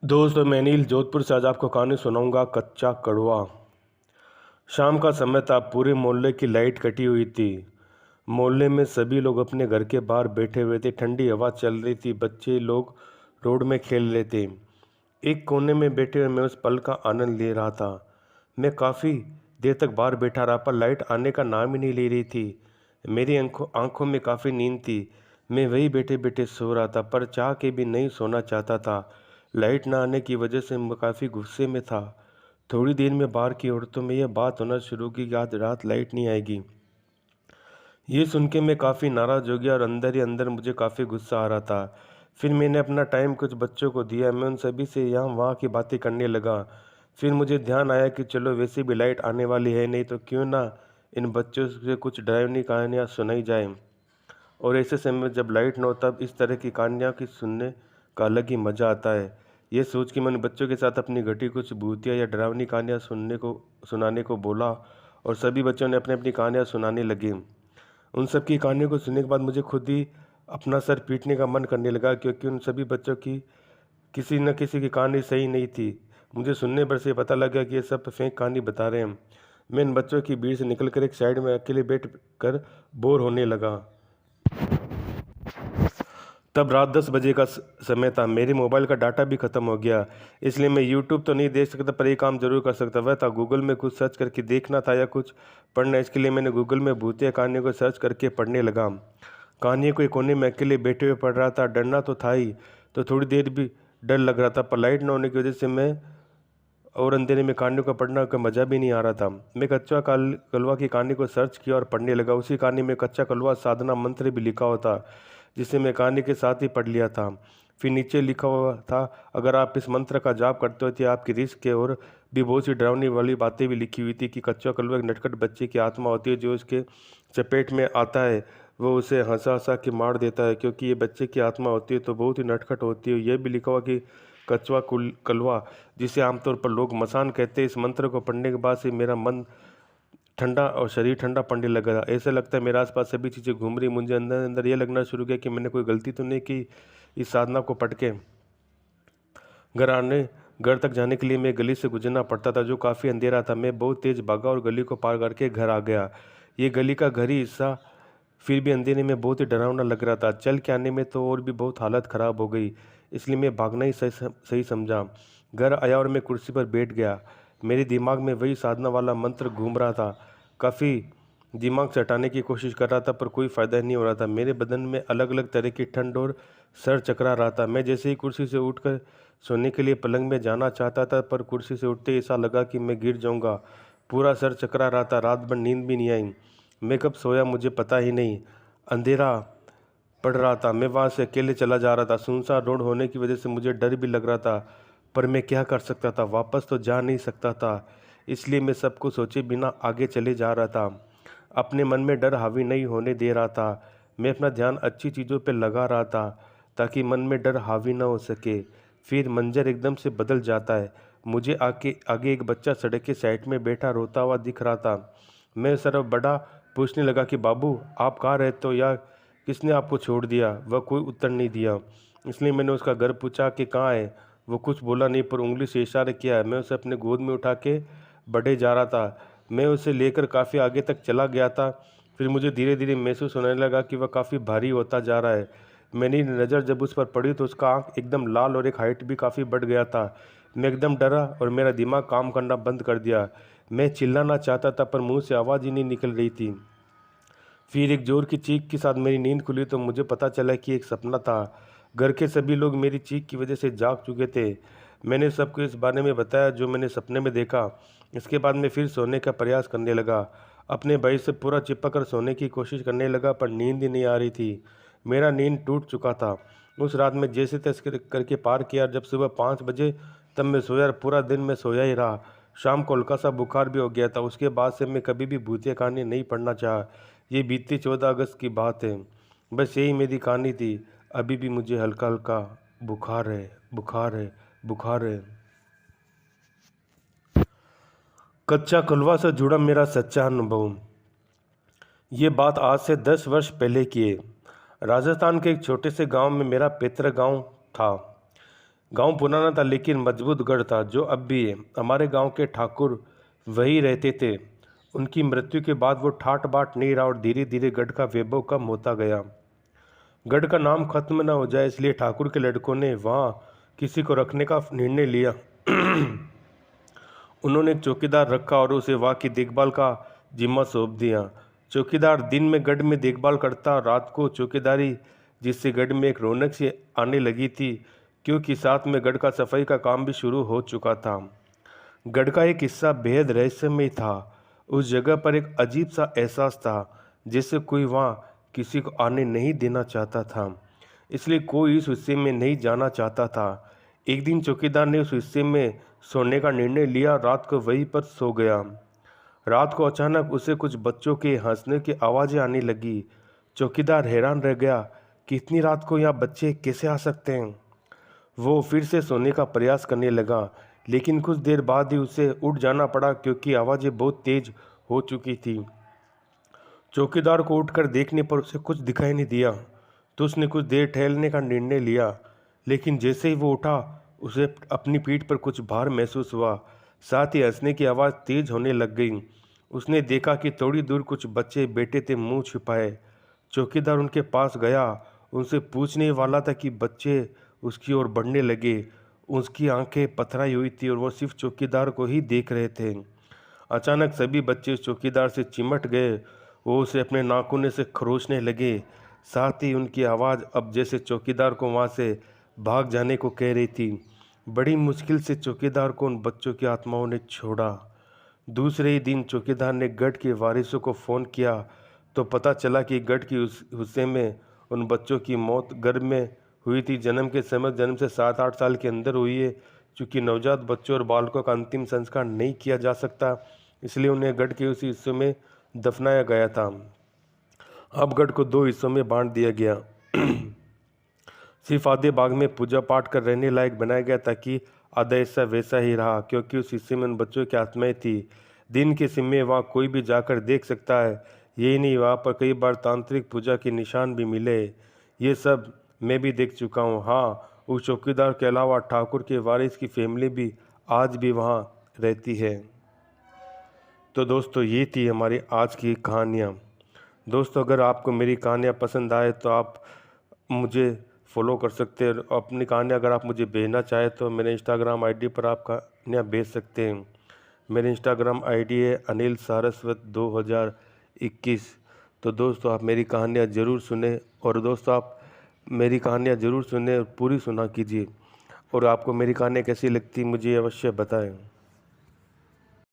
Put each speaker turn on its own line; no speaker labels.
दोस्तों, मैं अनिल जोधपुर से आज आपको कहानी सुनाऊंगा कच्चा कड़वा। शाम का समय था। पूरे मोहल्ले की लाइट कटी हुई थी। मोहल्ले में सभी लोग अपने घर के बाहर बैठे हुए थे। ठंडी हवा चल रही थी। बच्चे लोग रोड में खेल रहे थे। एक कोने में बैठे हुए मैं उस पल का आनंद ले रहा था। मैं काफ़ी देर तक बाहर बैठा रहा, पर लाइट आने का नाम ही नहीं ले रही थी। मेरी आंखों में काफ़ी नींद थी। मैं वही बैठे बैठे सो रहा था, पर चाह के भी नहीं सोना चाहता था। लाइट ना आने की वजह से मैं काफ़ी गुस्से में था। थोड़ी देर में बाहर की औरतों में यह बात होना शुरू की कि आज रात लाइट नहीं आएगी। ये सुन के मैं काफ़ी नाराज़ हो गया और अंदर ही अंदर मुझे काफ़ी गुस्सा आ रहा था। फिर मैंने अपना टाइम कुछ बच्चों को दिया। मैं उन सभी से यहाँ वहाँ की बातें करने लगा। फिर मुझे ध्यान आया कि चलो वैसे भी लाइट आने वाली है, नहीं तो क्यों ना इन बच्चों से कुछ डरावनी कहानियाँ सुनाई जाएं। और ऐसे समय में जब लाइट न हो तब इस तरह की कहानियाँ की सुनने का अलग ही मज़ा आता है। ये सोच के मैंने बच्चों के साथ अपनी घटी कुछ भूतिया या डरावनी कहानियाँ सुनाने को बोला, और सभी बच्चों ने अपनी अपनी कहानियाँ सुनाने लगे। उन सब की कहानियों को सुनने के बाद मुझे खुद ही अपना सर पीटने का मन करने लगा, क्योंकि उन सभी बच्चों की किसी न किसी की कहानी सही नहीं थी। मुझे सुनने पर से पता लगा कि ये सब फेंक कहानी बता रहे हैं। मैं इन बच्चों की भीड़ से निकलकर एक साइड में अकेले बैठ कर बोर होने लगा। तब रात 10 बजे का समय था। मेरे मोबाइल का डाटा भी ख़त्म हो गया, इसलिए मैं यूट्यूब तो नहीं देख सकता, पर एक काम जरूर कर सकता। वह था गूगल में कुछ सर्च करके देखना था या कुछ पढ़ना। इसके लिए मैंने गूगल में भूतिया कहानियों को सर्च करके पढ़ने लगा। कहानियों को एक कोने में अकेले बैठे हुए पढ़ रहा था। डरना तो था ही, तो थोड़ी देर भी डर लग रहा था, पर लाइट न होने की वजह से मैं और अंधेरे में कहानियों का पढ़ना का मज़ा भी नहीं आ रहा था। मैं कच्चा कलवा की कहानी को सर्च किया और पढ़ने लगा। उसी कहानी में कच्चा कलवा साधना मंत्र भी लिखा हुआ था, जिसे मैं कहानी के साथ ही पढ़ लिया था। फिर नीचे लिखा हुआ था, अगर आप इस मंत्र का जाप करते हो तो आपकी रिस्क के और भी बहुत सी डरावनी वाली बातें भी लिखी हुई थी कि कच्चा कलवा एक नटखट बच्चे की आत्मा होती है, जो इसके चपेट में आता है वो उसे हंसा हंसा के मार देता है। क्योंकि ये बच्चे की आत्मा होती है तो बहुत ही नटखट होती है। यह भी लिखा हुआ कि कचवा कलवा, जिसे आमतौर पर लोग मसान कहते हैं, इस मंत्र को पढ़ने के बाद से मेरा मन ठंडा और शरीर ठंडा पड़ने लगा। ऐसा लगता है मेरे आसपास सभी चीज़ें घूम रही। मुझे अंदर अंदर ये लगना शुरू किया कि मैंने कोई गलती तो नहीं की इस साधना को पढ़ के। घर आने घर तक जाने के लिए मैं गली से गुजरना पड़ता था, जो काफ़ी अंधेरा था। मैं बहुत तेज़ भागा और गली को पार करके घर आ गया। ये गली का घर ही हिस्सा फिर भी अंधेरे में बहुत ही डरावना लग रहा था। चल के आने में तो और भी बहुत हालत ख़राब हो गई, इसलिए मैं भागना ही सही समझा। घर आया और मैं कुर्सी पर बैठ गया। मेरे दिमाग में वही साधना वाला मंत्र घूम रहा था। काफ़ी दिमाग से हटाने की कोशिश कर रहा था, पर कोई फ़ायदा नहीं हो रहा था। मेरे बदन में अलग अलग तरह की ठंड और सर चकरा रहा था। मैं जैसे ही कुर्सी से उठकर सोने के लिए पलंग में जाना चाहता था, पर कुर्सी से उठते ही ऐसा लगा कि मैं गिर जाऊंगा। पूरा सर चकरा रहा था। रात भर नींद भी नहीं आई। मैं कब सोया मुझे पता ही नहीं। अंधेरा पड़ रहा था। मैं वहाँ से अकेले चला जा रहा था। सुनसान रोड होने की वजह से मुझे डर भी लग रहा था, पर मैं क्या कर सकता था, वापस तो जा नहीं सकता था। इसलिए मैं सब कुछ सोचे बिना आगे चले जा रहा था। अपने मन में डर हावी नहीं होने दे रहा था। मैं अपना ध्यान अच्छी चीज़ों पर लगा रहा था, ताकि मन में डर हावी ना हो सके। फिर मंजर एकदम से बदल जाता है। मुझे आगे आगे एक बच्चा सड़क के साइड में बैठा रोता हुआ दिख रहा था। मैं सरफ बड़ा पूछने लगा कि बाबू, आप कहाँ रहते हो, या किसने आपको छोड़ दिया। वह कोई उत्तर नहीं दिया। इसलिए मैंने उसका घर पूछा कि कहाँ है। वो कुछ बोला नहीं, पर उंगली से इशारा किया। मैं उसे अपने गोद में उठा के बढ़े जा रहा था। मैं उसे लेकर काफ़ी आगे तक चला गया था। फिर मुझे धीरे धीरे महसूस होने लगा कि वह काफ़ी भारी होता जा रहा है। मेरी नज़र जब उस पर पड़ी तो उसका आँख एकदम लाल और एक हाइट भी काफ़ी बढ़ गया था। मैं एकदम डरा और मेरा दिमाग काम करना बंद कर दिया। मैं चिल्लाना चाहता था, पर मुंह से आवाज़ ही नहीं निकल रही थी। फिर एक जोर की चीख के साथ मेरी नींद खुली तो मुझे पता चला कि एक सपना था। घर के सभी लोग मेरी चीख की वजह से जाग चुके थे। मैंने सबको इस बारे में बताया जो मैंने सपने में देखा। इसके बाद मैं फिर सोने का प्रयास करने लगा। अपने भाई से पूरा चिपक कर सोने की कोशिश करने लगा, पर नींद ही नहीं आ रही थी। मेरा नींद टूट चुका था। उस रात में जैसे तैसे करके पार किया। जब सुबह 5 बजे तब मैं सोया और पूरा दिन मैं सोया ही रहा। शाम को हल्का सा बुखार भी हो गया था। उसके बाद से मैं कभी भी भूतिया कहानी नहीं पढ़ना चाहा। ये बीती 14 अगस्त की बात है। बस यही मेरी कहानी थी। अभी भी मुझे हल्का हल्का बुखार है, बुखार है, बुखार है। कच्चा कलवा से जुड़ा मेरा सच्चा अनुभव। ये बात आज से 10 वर्ष पहले की है। राजस्थान के एक छोटे से गांव में मेरा पैतृक गांव था। गांव पुराना था लेकिन मजबूत गढ़ था जो अब भी है। हमारे गांव के ठाकुर वही रहते थे। उनकी मृत्यु के बाद वो ठाट बाट नहीं रहा और धीरे धीरे गढ़ का वैभव कम होता गया। गढ़ का नाम खत्म न हो जाए इसलिए ठाकुर के लड़कों ने वहाँ किसी को रखने का निर्णय लिया। उन्होंने एक चौकीदार रखा और उसे वहाँ की देखभाल का जिम्मा सौंप दिया। चौकीदार दिन में गढ़ में देखभाल करता, रात को चौकीदारी, जिससे गढ़ में एक रौनक सी आने लगी थी क्योंकि साथ में गढ़ का सफाई का काम भी शुरू हो चुका था। गढ़ का एक हिस्सा बेहद रहस्यमय था। उस जगह पर एक अजीब सा एहसास था जैसे कोई वहाँ किसी को आने नहीं देना चाहता था, इसलिए कोई इस हिस्से में नहीं जाना चाहता था। एक दिन चौकीदार ने उस हिस्से में सोने का निर्णय लिया। रात को वहीं पर सो गया। रात को अचानक उसे कुछ बच्चों के हंसने की आवाज़ें आने लगी। चौकीदार हैरान रह गया कि इतनी रात को यहाँ बच्चे कैसे आ सकते हैं। वो फिर से सोने का प्रयास करने लगा लेकिन कुछ देर बाद ही उसे उठ जाना पड़ा क्योंकि आवाज़ें बहुत तेज हो चुकी थी। चौकीदार को उठकर देखने पर उसे कुछ दिखाई नहीं दिया तो उसने कुछ देर ठहरने का निर्णय लिया, लेकिन जैसे ही वो उठा उसे अपनी पीठ पर कुछ भार महसूस हुआ। साथ ही हंसने की आवाज़ तेज होने लग गई। उसने देखा कि थोड़ी दूर कुछ बच्चे बैठे थे मुंह छिपाए। चौकीदार उनके पास गया, उनसे पूछने वाला था कि बच्चे उसकी ओर बढ़ने लगे। उसकी आंखें पथराई हुई थी और वो सिर्फ चौकीदार को ही देख रहे थे। अचानक सभी बच्चे उस चौकीदार से चिमट गए। वो उसे अपने नाखूने से खरोचने लगे। साथ ही उनकी आवाज़ अब जैसे चौकीदार को वहाँ से भाग जाने को कह रही थी। बड़ी मुश्किल से चौकीदार को उन बच्चों की आत्माओं ने छोड़ा। दूसरे ही दिन चौकीदार ने गढ़ के वारिसों को फ़ोन किया तो पता चला कि गढ़ की उस हिस्से में उन बच्चों की मौत गर्भ में हुई थी। जन्म के समय जन्म से 7-8 साल के अंदर हुई है। चूँकि नवजात बच्चों और बालकों का अंतिम संस्कार नहीं किया जा सकता, इसलिए उन्हें गढ़ के उसी हिस्से में दफनाया गया था। अब गढ़ को 2 हिस्सों में बांट दिया गया। सिर्फ आधे भाग में पूजा पाठ कर रहने लायक बनाया गया ताकि आधा हिस्सा वैसा ही रहा क्योंकि उस हिस्से में उन बच्चों की आत्माएं थी। दिन के समय वहाँ कोई भी जाकर देख सकता है। यही नहीं, वहाँ पर कई बार तांत्रिक पूजा के निशान भी मिले। ये सब मैं भी देख चुका हूँ। हाँ, उस चौकीदार के अलावा ठाकुर के वारिस की फैमिली भी आज भी वहाँ रहती है। तो दोस्तों, ये थी हमारी आज की कहानियाँ। दोस्तों, अगर आपको मेरी कहानियाँ पसंद आए तो आप मुझे फॉलो कर सकते हैं। अपनी कहानियाँ अगर आप मुझे भेजना चाहें तो मेरे इंस्टाग्राम आईडी पर आप कहानियाँ भेज सकते हैं। मेरे इंस्टाग्राम आईडी है अनिल सारस्वत 2021। तो दोस्तों, आप मेरी कहानियाँ ज़रूर सुने और दोस्तों आप मेरी कहानियाँ ज़रूर सुने और पूरी सुना कीजिए। और आपको मेरी कहानियाँ कैसी लगती मुझे अवश्य बताएं।